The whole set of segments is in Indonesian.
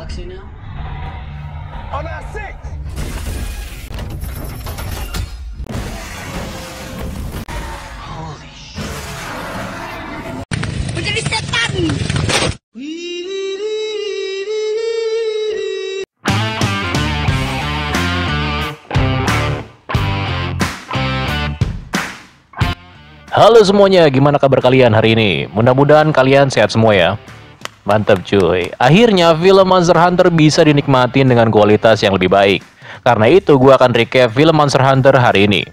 galaxy now? On our six! Holy shit. Menjadi setan! Halo semuanya, gimana kabar kalian hari ini? Mudah-mudahan kalian sehat semua ya. Mantap cuy. Akhirnya film Monster Hunter bisa dinikmatin dengan kualitas yang lebih baik. Karena itu gue akan recap film Monster Hunter hari ini.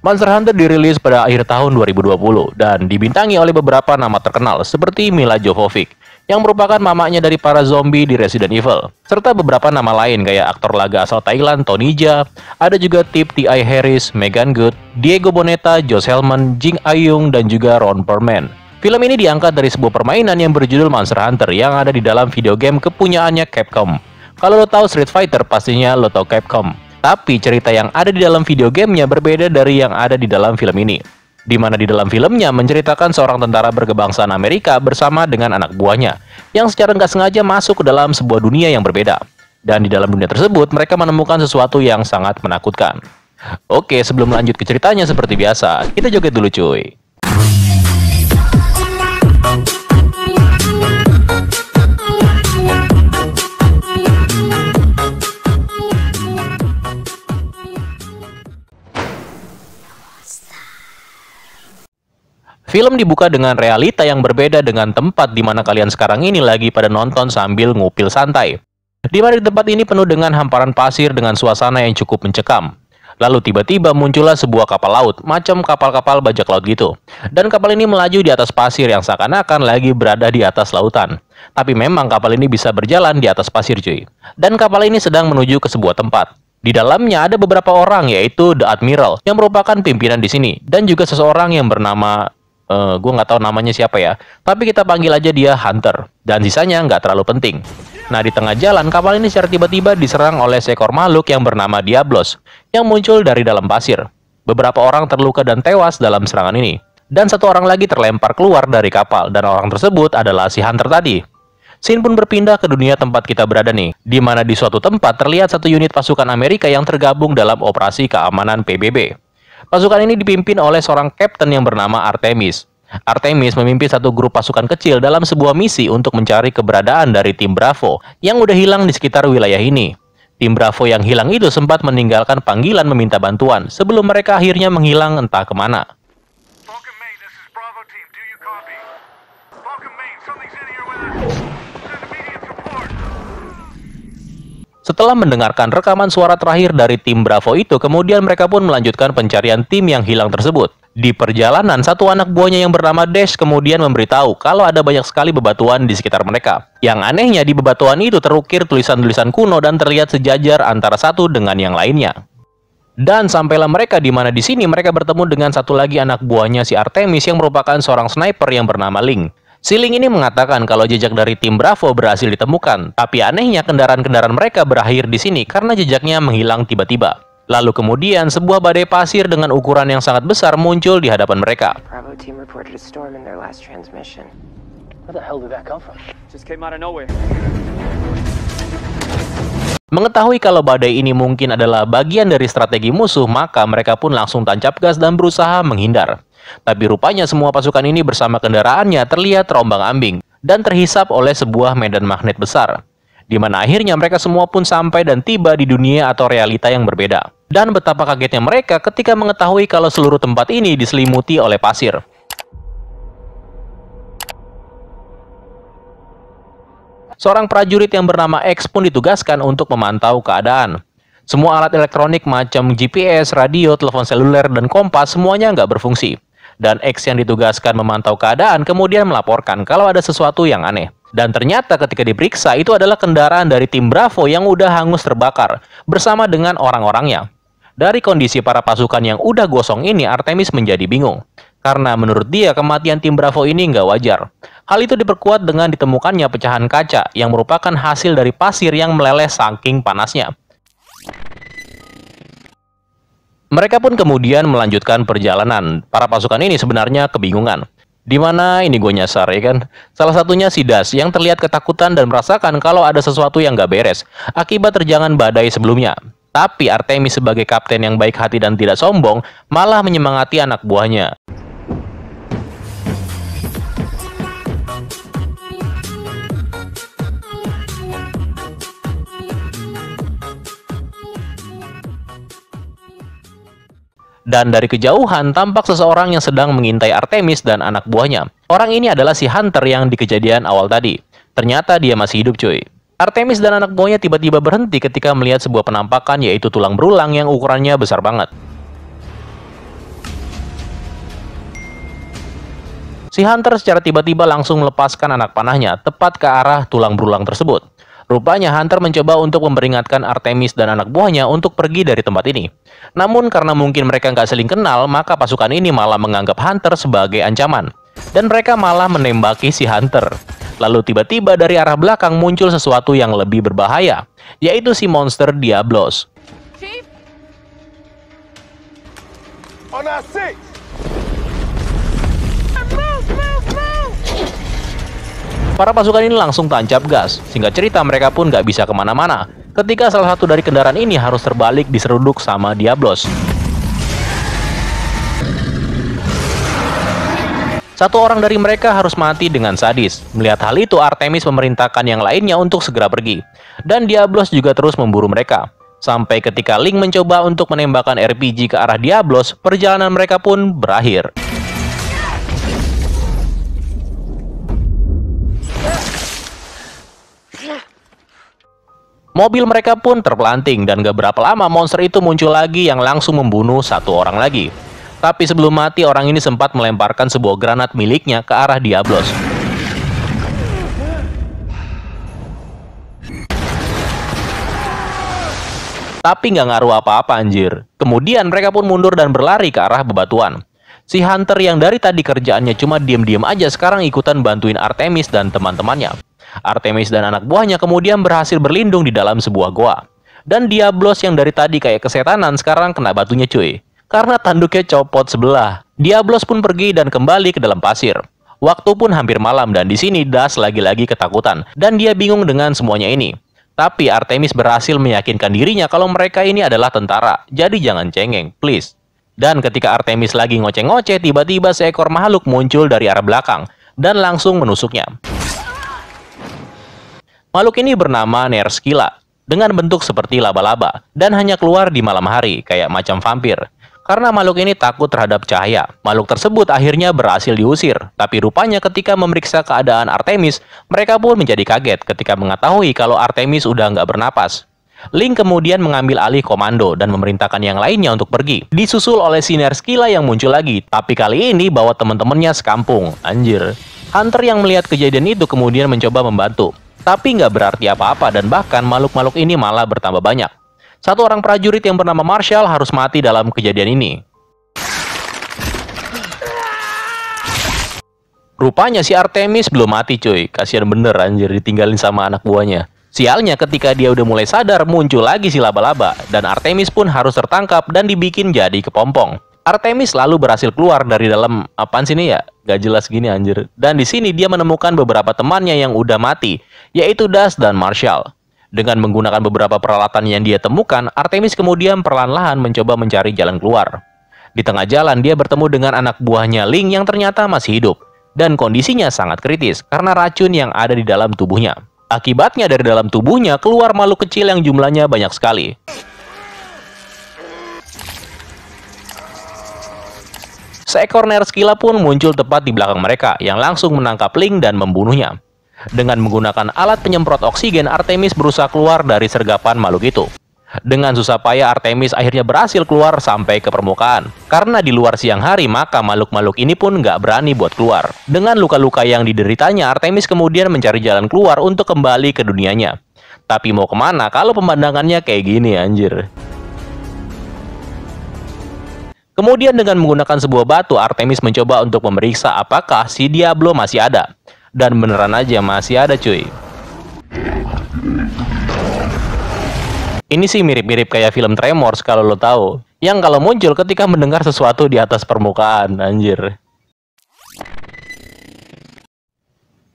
Monster Hunter dirilis pada akhir tahun 2020 dan dibintangi oleh beberapa nama terkenal seperti Milla Jovovich yang merupakan mamanya dari para zombie di Resident Evil, serta beberapa nama lain kayak aktor laga asal Thailand Tony Jaa, ada juga Tip T.I. Harris, Megan Good, Diego Boneta, Josh Helman, Jing Ayung, dan juga Ron Perlman. Film ini diangkat dari sebuah permainan yang berjudul Monster Hunter yang ada di dalam video game kepunyaannya Capcom. Kalau lo tahu Street Fighter, pastinya lo tahu Capcom. Tapi cerita yang ada di dalam video gamenya berbeda dari yang ada di dalam film ini. Di mana di dalam filmnya menceritakan seorang tentara berkebangsaan Amerika bersama dengan anak buahnya yang secara nggak sengaja masuk ke dalam sebuah dunia yang berbeda. Dan di dalam dunia tersebut mereka menemukan sesuatu yang sangat menakutkan. Oke, sebelum lanjut ke ceritanya seperti biasa, kita joget dulu cuy. Film dibuka dengan realita yang berbeda dengan tempat di mana kalian sekarang ini lagi pada nonton sambil ngupil santai. Di mana di tempat ini penuh dengan hamparan pasir dengan suasana yang cukup mencekam. Lalu tiba-tiba muncullah sebuah kapal laut, macam kapal-kapal bajak laut gitu. Dan kapal ini melaju di atas pasir yang seakan-akan lagi berada di atas lautan. Tapi memang kapal ini bisa berjalan di atas pasir cuy. Dan kapal ini sedang menuju ke sebuah tempat. Di dalamnya ada beberapa orang, yaitu The Admiral yang merupakan pimpinan di sini, dan juga seseorang yang bernama gue nggak tahu namanya siapa ya, tapi kita panggil aja dia Hunter, dan sisanya nggak terlalu penting. Nah, di tengah jalan, kapal ini secara tiba-tiba diserang oleh seekor makhluk yang bernama Diablos, yang muncul dari dalam pasir. Beberapa orang terluka dan tewas dalam serangan ini, dan satu orang lagi terlempar keluar dari kapal, dan orang tersebut adalah si Hunter tadi. Scene pun berpindah ke dunia tempat kita berada nih, di mana di suatu tempat terlihat satu unit pasukan Amerika yang tergabung dalam operasi keamanan PBB. Pasukan ini dipimpin oleh seorang kapten yang bernama Artemis. Artemis memimpin satu grup pasukan kecil dalam sebuah misi untuk mencari keberadaan dari tim Bravo yang udah hilang di sekitar wilayah ini. Tim Bravo yang hilang itu sempat meninggalkan panggilan meminta bantuan sebelum mereka akhirnya menghilang entah kemana. Falcon Main, this is Bravo team. Do you copy? Falcon Main, something's in here with us. Send immediate support. Setelah mendengarkan rekaman suara terakhir dari tim Bravo itu, kemudian mereka pun melanjutkan pencarian tim yang hilang tersebut. Di perjalanan, satu anak buahnya yang bernama Dash kemudian memberitahu kalau ada banyak sekali bebatuan di sekitar mereka. Yang anehnya, di bebatuan itu terukir tulisan-tulisan kuno dan terlihat sejajar antara satu dengan yang lainnya. Dan sampailah mereka di mana di sini mereka bertemu dengan satu lagi anak buahnya si Artemis yang merupakan seorang sniper yang bernama Link. Si Link ini mengatakan kalau jejak dari tim Bravo berhasil ditemukan, tapi anehnya kendaraan-kendaraan mereka berakhir di sini karena jejaknya menghilang tiba-tiba. Lalu kemudian sebuah badai pasir dengan ukuran yang sangat besar muncul di hadapan mereka. Bravo team reported a storm in their last transmission. Where the hell did that come from? Just came out of nowhere. Mengetahui kalau badai ini mungkin adalah bagian dari strategi musuh, maka mereka pun langsung tancap gas dan berusaha menghindar. Tapi rupanya semua pasukan ini bersama kendaraannya terlihat terombang-ambing dan terhisap oleh sebuah medan magnet besar. Di mana akhirnya mereka semua pun sampai dan tiba di dunia atau realita yang berbeda. Dan betapa kagetnya mereka ketika mengetahui kalau seluruh tempat ini diselimuti oleh pasir. Seorang prajurit yang bernama X pun ditugaskan untuk memantau keadaan. Semua alat elektronik macam GPS, radio, telepon seluler, dan kompas semuanya nggak berfungsi. Dan X yang ditugaskan memantau keadaan kemudian melaporkan kalau ada sesuatu yang aneh. Dan ternyata ketika diperiksa itu adalah kendaraan dari tim Bravo yang udah hangus terbakar bersama dengan orang-orangnya. Dari kondisi para pasukan yang udah gosong ini, Artemis menjadi bingung. Karena menurut dia kematian tim Bravo ini nggak wajar. Hal itu diperkuat dengan ditemukannya pecahan kaca yang merupakan hasil dari pasir yang meleleh saking panasnya. Mereka pun kemudian melanjutkan perjalanan. Para pasukan ini sebenarnya kebingungan. Dimana ini gue nyasar ya kan. Salah satunya si Das yang terlihat ketakutan dan merasakan kalau ada sesuatu yang gak beres akibat terjangan badai sebelumnya. Tapi Artemis sebagai kapten yang baik hati dan tidak sombong malah menyemangati anak buahnya. Dan dari kejauhan tampak seseorang yang sedang mengintai Artemis dan anak buahnya. Orang ini adalah si Hunter yang di kejadian awal tadi. Ternyata dia masih hidup cuy. Artemis dan anak buahnya tiba-tiba berhenti ketika melihat sebuah penampakan yaitu tulang berulang yang ukurannya besar banget. Si Hunter secara tiba-tiba langsung melepaskan anak panahnya tepat ke arah tulang berulang tersebut. Rupanya Hunter mencoba untuk memperingatkan Artemis dan anak buahnya untuk pergi dari tempat ini. Namun karena mungkin mereka nggak saling kenal, maka pasukan ini malah menganggap Hunter sebagai ancaman. Dan mereka malah menembaki si Hunter. Lalu tiba-tiba dari arah belakang muncul sesuatu yang lebih berbahaya, yaitu si monster Diablos. Chief? On our six! Para pasukan ini langsung tancap gas. Singkat cerita mereka pun nggak bisa kemana-mana ketika salah satu dari kendaraan ini harus terbalik diseruduk sama Diablos. Satu orang dari mereka harus mati dengan sadis. Melihat hal itu, Artemis memerintahkan yang lainnya untuk segera pergi. Dan Diablos juga terus memburu mereka. Sampai ketika Link mencoba untuk menembakkan RPG ke arah Diablos, perjalanan mereka pun berakhir. Mobil mereka pun terpelanting dan gak berapa lama monster itu muncul lagi yang langsung membunuh satu orang lagi. Tapi sebelum mati, orang ini sempat melemparkan sebuah granat miliknya ke arah Diablos. Tapi nggak ngaruh apa-apa anjir. Kemudian mereka pun mundur dan berlari ke arah bebatuan. Si Hunter yang dari tadi kerjaannya cuma diem-diem aja sekarang ikutan bantuin Artemis dan teman-temannya. Artemis dan anak buahnya kemudian berhasil berlindung di dalam sebuah goa. Dan Diablos yang dari tadi kayak kesetanan sekarang kena batunya cuy. Karena tanduknya copot sebelah. Diablos pun pergi dan kembali ke dalam pasir. Waktu pun hampir malam dan di sini Das lagi-lagi ketakutan. Dan dia bingung dengan semuanya ini. Tapi Artemis berhasil meyakinkan dirinya kalau mereka ini adalah tentara. Jadi jangan cengeng, please. Dan ketika Artemis lagi ngoceh-ngoceh, tiba-tiba seekor makhluk muncul dari arah belakang. Dan langsung menusuknya. Makhluk ini bernama Nerskila, dengan bentuk seperti laba-laba, dan hanya keluar di malam hari, kayak macam vampir. Karena makhluk ini takut terhadap cahaya, makhluk tersebut akhirnya berhasil diusir. Tapi rupanya ketika memeriksa keadaan Artemis, mereka pun menjadi kaget ketika mengetahui kalau Artemis udah nggak bernapas. Link kemudian mengambil alih komando dan memerintahkan yang lainnya untuk pergi. Disusul oleh si Nerskila yang muncul lagi, tapi kali ini bawa teman-temannya sekampung, anjir. Hunter yang melihat kejadian itu kemudian mencoba membantu. Tapi nggak berarti apa-apa dan bahkan makhluk-makhluk ini malah bertambah banyak. Satu orang prajurit yang bernama Marshall harus mati dalam kejadian ini. Rupanya si Artemis belum mati cuy. Kasian bener anjir ditinggalin sama anak buahnya. Sialnya ketika dia udah mulai sadar muncul lagi si laba-laba. Dan Artemis pun harus tertangkap dan dibikin jadi kepompong. Artemis lalu berhasil keluar dari dalam apaan sini ya? Gak jelas gini anjir. Dan di sini dia menemukan beberapa temannya yang udah mati, yaitu Das dan Marshall. Dengan menggunakan beberapa peralatan yang dia temukan, Artemis kemudian perlahan-lahan mencoba mencari jalan keluar. Di tengah jalan dia bertemu dengan anak buahnya Link yang ternyata masih hidup. Dan kondisinya sangat kritis karena racun yang ada di dalam tubuhnya. Akibatnya dari dalam tubuhnya keluar makhluk kecil yang jumlahnya banyak sekali. Seekor Nerskila pun muncul tepat di belakang mereka yang langsung menangkap Link dan membunuhnya. Dengan menggunakan alat penyemprot oksigen, Artemis berusaha keluar dari sergapan makhluk itu. Dengan susah payah Artemis akhirnya berhasil keluar sampai ke permukaan. Karena di luar siang hari, maka makhluk-makhluk ini pun nggak berani buat keluar. Dengan luka-luka yang dideritanya, Artemis kemudian mencari jalan keluar untuk kembali ke dunianya. Tapi mau kemana kalau pemandangannya kayak gini anjir. Kemudian dengan menggunakan sebuah batu, Artemis mencoba untuk memeriksa apakah si Diablo masih ada. Dan beneran aja masih ada cuy. Ini sih mirip-mirip kayak film Tremors kalau lo tahu. Yang kalau muncul ketika mendengar sesuatu di atas permukaan, anjir.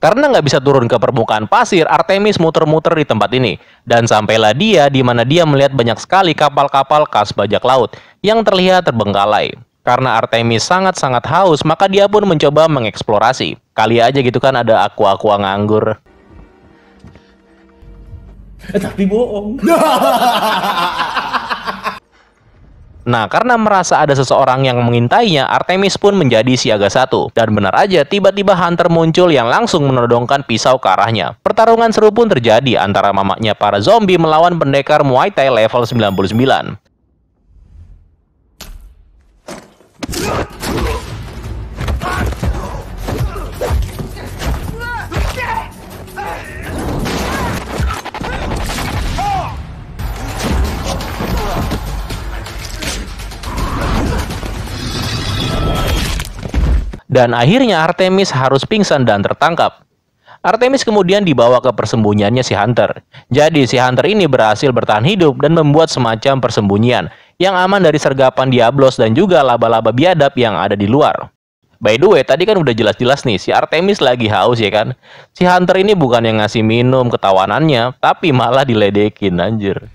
Karena nggak bisa turun ke permukaan pasir, Artemis muter-muter di tempat ini. Dan sampailah dia di mana dia melihat banyak sekali kapal-kapal khas bajak laut yang terlihat terbengkalai. Karena Artemis sangat-sangat haus, maka dia pun mencoba mengeksplorasi. Kali aja gitu kan ada aqua-aqua nganggur. Tapi bohong. Nah, karena merasa ada seseorang yang mengintainya, Artemis pun menjadi siaga 1. Dan benar aja, tiba-tiba Hunter muncul yang langsung menodongkan pisau ke arahnya. Pertarungan seru pun terjadi antara mamanya para zombie melawan pendekar Muay Thai level 99. Dan akhirnya Artemis harus pingsan dan tertangkap. Artemis kemudian dibawa ke persembunyiannya si Hunter. Jadi si Hunter ini berhasil bertahan hidup dan membuat semacam persembunyian yang aman dari sergapan Diablos dan juga laba-laba biadab yang ada di luar. By the way, tadi kan udah jelas-jelas nih si Artemis lagi haus ya kan. Si Hunter ini bukan yang ngasih minum ketawanannya, tapi malah diledekin anjir.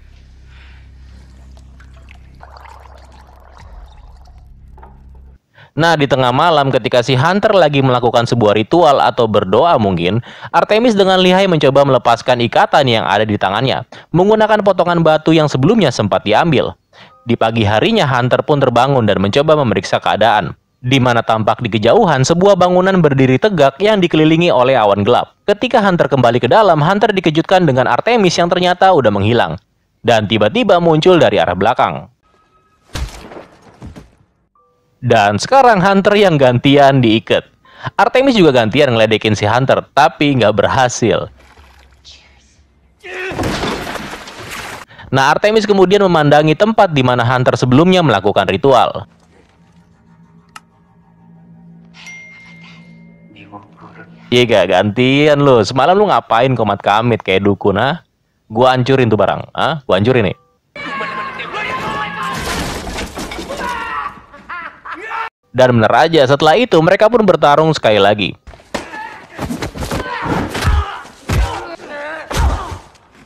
Nah, di tengah malam ketika si Hunter lagi melakukan sebuah ritual atau berdoa mungkin, Artemis dengan lihai mencoba melepaskan ikatan yang ada di tangannya, menggunakan potongan batu yang sebelumnya sempat diambil. Di pagi harinya, Hunter pun terbangun dan mencoba memeriksa keadaan, di mana tampak di kejauhan sebuah bangunan berdiri tegak yang dikelilingi oleh awan gelap. Ketika Hunter kembali ke dalam, Hunter dikejutkan dengan Artemis yang ternyata udah menghilang, dan tiba-tiba muncul dari arah belakang. Dan sekarang Hunter yang gantian diikat. Artemis juga gantian ngeledekin si Hunter, tapi nggak berhasil. Nah, Artemis kemudian memandangi tempat di mana Hunter sebelumnya melakukan ritual. Iya gak gantian lo. Semalam lu ngapain komat kamit kayak dukun, ha? Gua hancurin tuh barang, ha? Gua hancurin nih. Dan bener aja, setelah itu mereka pun bertarung sekali lagi.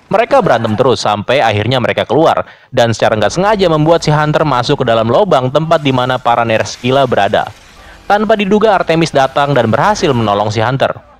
Mereka berantem terus sampai akhirnya mereka keluar. Dan secara nggak sengaja membuat si Hunter masuk ke dalam lubang tempat di mana para Nerskila berada. Tanpa diduga Artemis datang dan berhasil menolong si Hunter.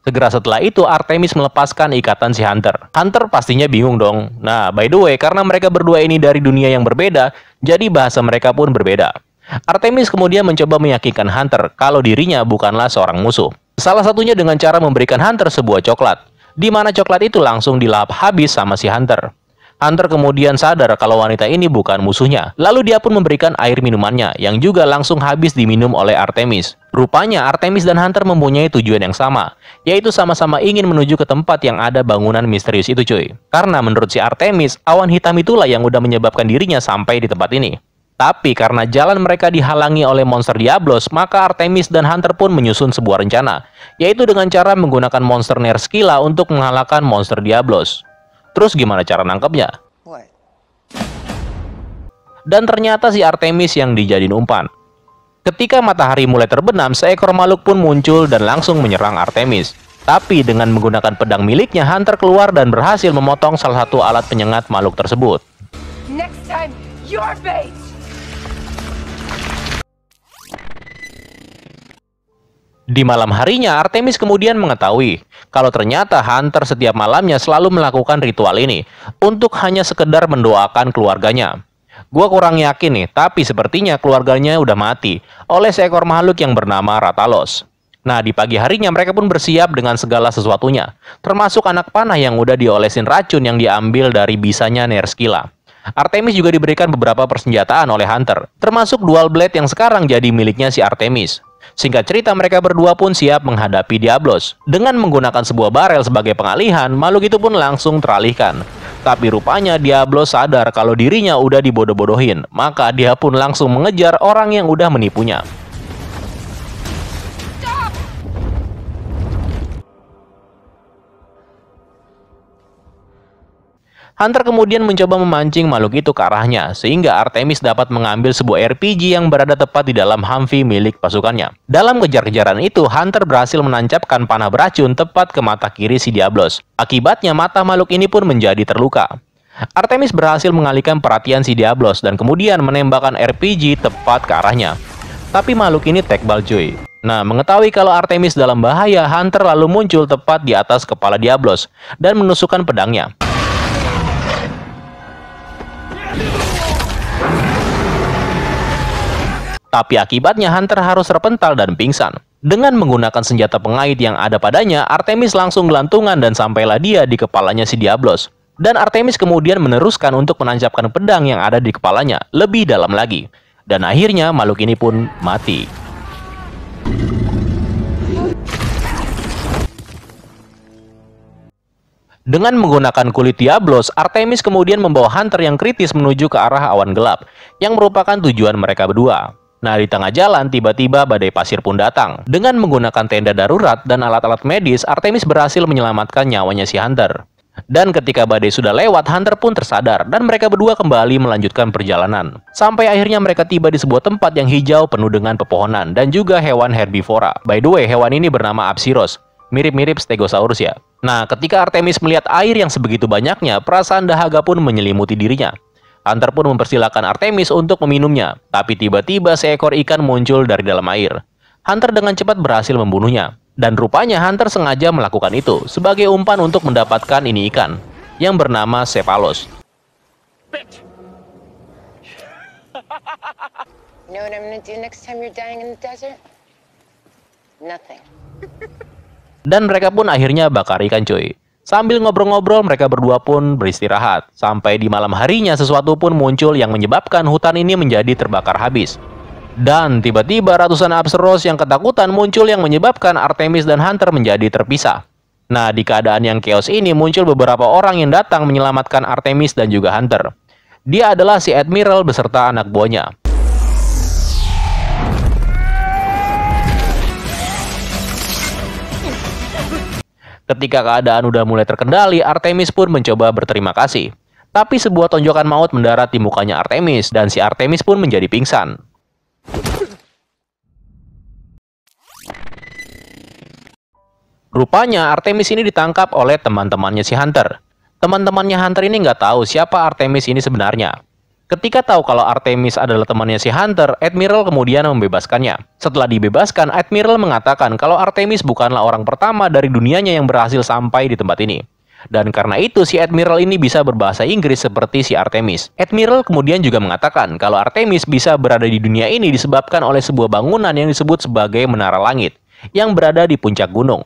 Segera setelah itu Artemis melepaskan ikatan si Hunter. Hunter pastinya bingung dong. Nah, by the way, karena mereka berdua ini dari dunia yang berbeda, jadi bahasa mereka pun berbeda. Artemis kemudian mencoba meyakinkan Hunter kalau dirinya bukanlah seorang musuh. Salah satunya dengan cara memberikan Hunter sebuah coklat, di mana coklat itu langsung dilahap habis sama si Hunter. Hunter kemudian sadar kalau wanita ini bukan musuhnya. Lalu dia pun memberikan air minumannya, yang juga langsung habis diminum oleh Artemis. Rupanya Artemis dan Hunter mempunyai tujuan yang sama, yaitu sama-sama ingin menuju ke tempat yang ada bangunan misterius itu cuy. Karena menurut si Artemis, awan hitam itulah yang udah menyebabkan dirinya sampai di tempat ini. Tapi karena jalan mereka dihalangi oleh monster Diablos, maka Artemis dan Hunter pun menyusun sebuah rencana, yaitu dengan cara menggunakan monster Nerskila untuk mengalahkan monster Diablos. Terus gimana cara nangkepnya? Dan ternyata si Artemis yang dijadiin umpan. Ketika matahari mulai terbenam, seekor makhluk pun muncul dan langsung menyerang Artemis. Tapi dengan menggunakan pedang miliknya, Hunter keluar dan berhasil memotong salah satu alat penyengat makhluk tersebut. Next time, your bait! Di malam harinya, Artemis kemudian mengetahui kalau ternyata Hunter setiap malamnya selalu melakukan ritual ini untuk hanya sekedar mendoakan keluarganya. Gua kurang yakin nih, tapi sepertinya keluarganya udah mati oleh seekor makhluk yang bernama Ratalos. Nah, di pagi harinya mereka pun bersiap dengan segala sesuatunya, termasuk anak panah yang udah diolesin racun yang diambil dari bisanya Nerskila. Artemis juga diberikan beberapa persenjataan oleh Hunter, termasuk dual blade yang sekarang jadi miliknya si Artemis. Singkat cerita, mereka berdua pun siap menghadapi Diablos. Dengan menggunakan sebuah barel sebagai pengalihan, makhluk itu pun langsung teralihkan. Tapi rupanya Diablos sadar kalau dirinya udah dibodoh-bodohin, maka dia pun langsung mengejar orang yang udah menipunya. Hunter kemudian mencoba memancing makhluk itu ke arahnya, sehingga Artemis dapat mengambil sebuah RPG yang berada tepat di dalam Humvee milik pasukannya. Dalam kejar-kejaran itu, Hunter berhasil menancapkan panah beracun tepat ke mata kiri si Diablos. Akibatnya, mata makhluk ini pun menjadi terluka. Artemis berhasil mengalihkan perhatian si Diablos dan kemudian menembakkan RPG tepat ke arahnya. Tapi makhluk ini tekbal cuy. Nah, mengetahui kalau Artemis dalam bahaya, Hunter lalu muncul tepat di atas kepala Diablos dan menusukkan pedangnya. Tapi akibatnya Hunter harus terpental dan pingsan. Dengan menggunakan senjata pengait yang ada padanya, Artemis langsung gelantungan dan sampailah dia di kepalanya si Diablos. Dan Artemis kemudian meneruskan untuk menancapkan pedang yang ada di kepalanya lebih dalam lagi. Dan akhirnya makhluk ini pun mati. Dengan menggunakan kulit Diablos, Artemis kemudian membawa Hunter yang kritis menuju ke arah awan gelap, yang merupakan tujuan mereka berdua. Nah, di tengah jalan, tiba-tiba badai pasir pun datang. Dengan menggunakan tenda darurat dan alat-alat medis, Artemis berhasil menyelamatkan nyawanya si Hunter. Dan ketika badai sudah lewat, Hunter pun tersadar, dan mereka berdua kembali melanjutkan perjalanan. Sampai akhirnya mereka tiba di sebuah tempat yang hijau penuh dengan pepohonan, dan juga hewan herbivora. By the way, hewan ini bernama Apsiros. Mirip-mirip Stegosaurus ya. Nah, ketika Artemis melihat air yang sebegitu banyaknya, perasaan dahaga pun menyelimuti dirinya. Hunter pun mempersilahkan Artemis untuk meminumnya, tapi tiba-tiba seekor ikan muncul dari dalam air. Hunter dengan cepat berhasil membunuhnya, dan rupanya Hunter sengaja melakukan itu sebagai umpan untuk mendapatkan ini ikan, yang bernama Cephalos. You know what I'm gonna do next time you're dying in the desert? Nothing. Dan mereka pun akhirnya bakar ikan cuy. Sambil ngobrol-ngobrol, mereka berdua pun beristirahat. Sampai di malam harinya, sesuatu pun muncul yang menyebabkan hutan ini menjadi terbakar habis. Dan tiba-tiba ratusan Apseros yang ketakutan muncul yang menyebabkan Artemis dan Hunter menjadi terpisah. Nah, di keadaan yang chaos ini muncul beberapa orang yang datang menyelamatkan Artemis dan juga Hunter. Dia adalah si Admiral beserta anak buahnya. Ketika keadaan udah mulai terkendali, Artemis pun mencoba berterima kasih. Tapi sebuah tonjokan maut mendarat di mukanya Artemis, dan si Artemis pun menjadi pingsan. Rupanya Artemis ini ditangkap oleh teman-temannya si Hunter. Teman-temannya Hunter ini nggak tahu siapa Artemis ini sebenarnya. Ketika tahu kalau Artemis adalah temannya si Hunter, Admiral kemudian membebaskannya. Setelah dibebaskan, Admiral mengatakan kalau Artemis bukanlah orang pertama dari dunianya yang berhasil sampai di tempat ini. Dan karena itu, si Admiral ini bisa berbahasa Inggris seperti si Artemis. Admiral kemudian juga mengatakan kalau Artemis bisa berada di dunia ini disebabkan oleh sebuah bangunan yang disebut sebagai Menara Langit, yang berada di puncak gunung.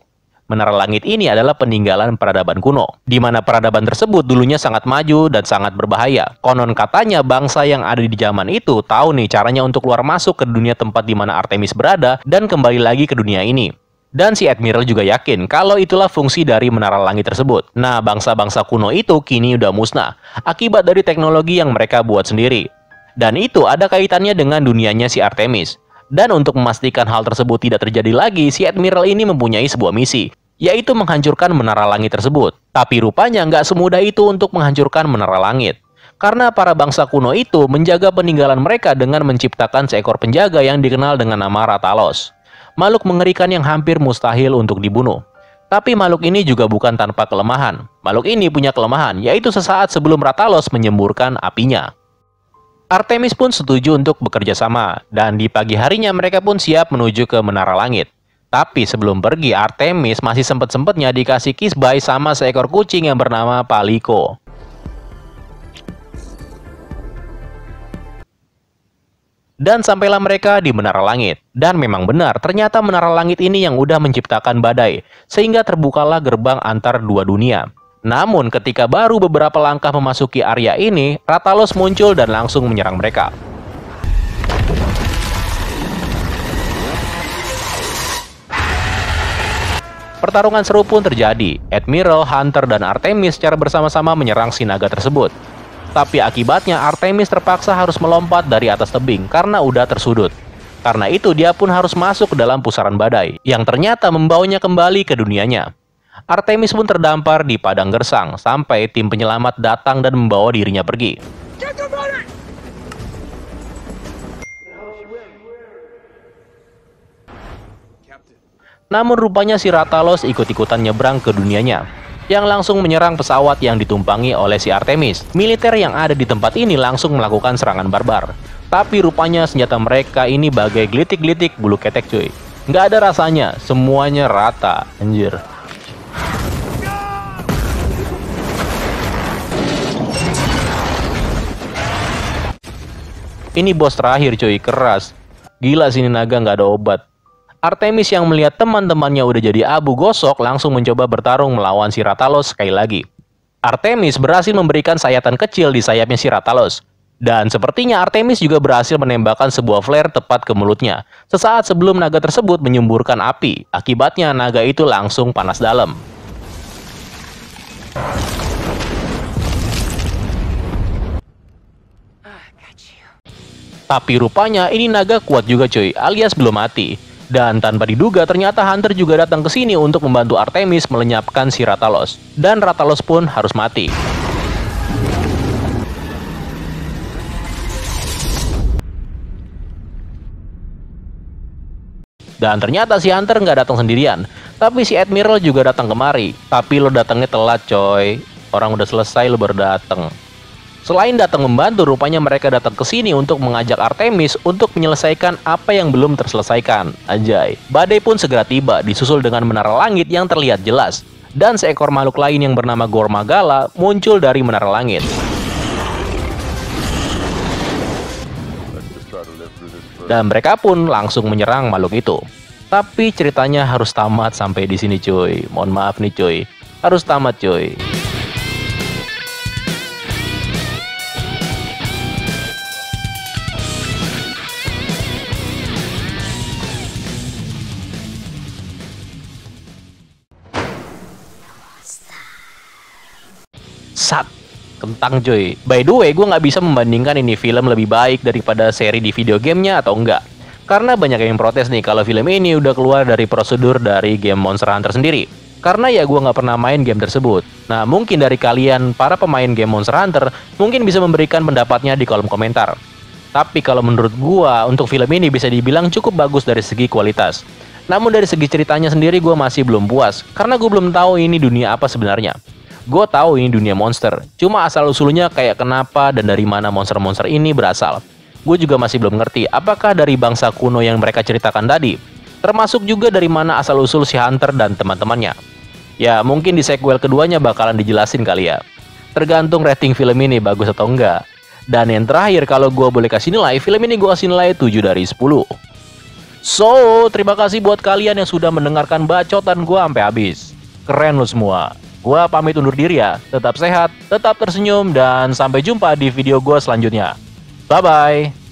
Menara Langit ini adalah peninggalan peradaban kuno, di mana peradaban tersebut dulunya sangat maju dan sangat berbahaya. Konon katanya bangsa yang ada di zaman itu tahu nih caranya untuk keluar masuk ke dunia tempat di mana Artemis berada dan kembali lagi ke dunia ini. Dan si Admiral juga yakin kalau itulah fungsi dari Menara Langit tersebut. Nah, bangsa-bangsa kuno itu kini udah musnah akibat dari teknologi yang mereka buat sendiri. Dan itu ada kaitannya dengan dunianya si Artemis. Dan untuk memastikan hal tersebut tidak terjadi lagi, si Admiral ini mempunyai sebuah misi, yaitu menghancurkan Menara Langit tersebut. Tapi rupanya nggak semudah itu untuk menghancurkan Menara Langit. Karena para bangsa kuno itu menjaga peninggalan mereka dengan menciptakan seekor penjaga yang dikenal dengan nama Rathalos. Makhluk mengerikan yang hampir mustahil untuk dibunuh. Tapi makhluk ini juga bukan tanpa kelemahan. Makhluk ini punya kelemahan, yaitu sesaat sebelum Rathalos menyemburkan apinya. Artemis pun setuju untuk bekerja sama, dan di pagi harinya mereka pun siap menuju ke Menara Langit. Tapi sebelum pergi, Artemis masih sempet-sempetnya dikasih kiss bye sama seekor kucing yang bernama Paliko. Dan sampailah mereka di Menara Langit. Dan memang benar, ternyata Menara Langit ini yang udah menciptakan badai, sehingga terbukalah gerbang antar dua dunia. Namun ketika baru beberapa langkah memasuki area ini, Rathalos muncul dan langsung menyerang mereka. Pertarungan seru pun terjadi. Admiral, Hunter, dan Artemis secara bersama-sama menyerang si naga tersebut. Tapi akibatnya Artemis terpaksa harus melompat dari atas tebing karena udah tersudut. Karena itu dia pun harus masuk ke dalam pusaran badai, yang ternyata membawanya kembali ke dunianya. Artemis pun terdampar di padang gersang sampai tim penyelamat datang dan membawa dirinya pergi. Namun rupanya si Rathalos ikut-ikutan nyebrang ke dunianya, yang langsung menyerang pesawat yang ditumpangi oleh si Artemis. Militer yang ada di tempat ini langsung melakukan serangan barbar. Tapi rupanya senjata mereka ini bagai gelitik-gelitik bulu ketek cuy. Nggak ada rasanya, semuanya rata, anjir. Ini bos terakhir cuy, keras. Gila sini naga nggak ada obat. Artemis yang melihat teman-temannya udah jadi abu gosok langsung mencoba bertarung melawan si Rathalos sekali lagi. Artemis berhasil memberikan sayatan kecil di sayapnya si Rathalos. Dan sepertinya Artemis juga berhasil menembakkan sebuah flare tepat ke mulutnya. Sesaat sebelum naga tersebut menyemburkan api. Akibatnya naga itu langsung panas dalam. Tapi rupanya ini naga kuat juga cuy, alias belum mati. Dan tanpa diduga ternyata Hunter juga datang ke sini untuk membantu Artemis melenyapkan si Rathalos. Dan Rathalos pun harus mati. Dan ternyata si Hunter nggak datang sendirian, tapi si Admiral juga datang kemari. Tapi lo datangnya telat coy, orang udah selesai lo baru datang. Selain datang membantu, rupanya mereka datang ke sini untuk mengajak Artemis untuk menyelesaikan apa yang belum terselesaikan. Anjay, badai pun segera tiba, disusul dengan menara langit yang terlihat jelas. Dan seekor makhluk lain yang bernama Gormagala muncul dari menara langit. Dan mereka pun langsung menyerang makhluk itu. Tapi ceritanya harus tamat sampai di sini cuy. Mohon maaf nih cuy. Harus tamat cuy. Sat. Kentang cuy. By the way, gue nggak bisa membandingkan ini film lebih baik daripada seri di video gamenya atau enggak. Karena banyak yang protes nih kalau film ini udah keluar dari prosedur dari game Monster Hunter sendiri. Karena ya gue nggak pernah main game tersebut. Nah mungkin dari kalian para pemain game Monster Hunter mungkin bisa memberikan pendapatnya di kolom komentar. Tapi kalau menurut gue untuk film ini bisa dibilang cukup bagus dari segi kualitas. Namun dari segi ceritanya sendiri gue masih belum puas. Karena gue belum tahu ini dunia apa sebenarnya. Gue tahu ini dunia monster, cuma asal-usulnya kayak kenapa dan dari mana monster-monster ini berasal. Gue juga masih belum ngerti apakah dari bangsa kuno yang mereka ceritakan tadi, termasuk juga dari mana asal-usul si Hunter dan teman-temannya. Ya mungkin di sequel keduanya bakalan dijelasin kali ya. Tergantung rating film ini bagus atau enggak. Dan yang terakhir kalau gue boleh kasih nilai, film ini gue kasih nilai 7 dari 10. So, terima kasih buat kalian yang sudah mendengarkan bacotan gue sampai habis. Keren lo semua. Gua pamit undur diri ya, tetap sehat, tetap tersenyum, dan sampai jumpa di video gua selanjutnya. Bye-bye.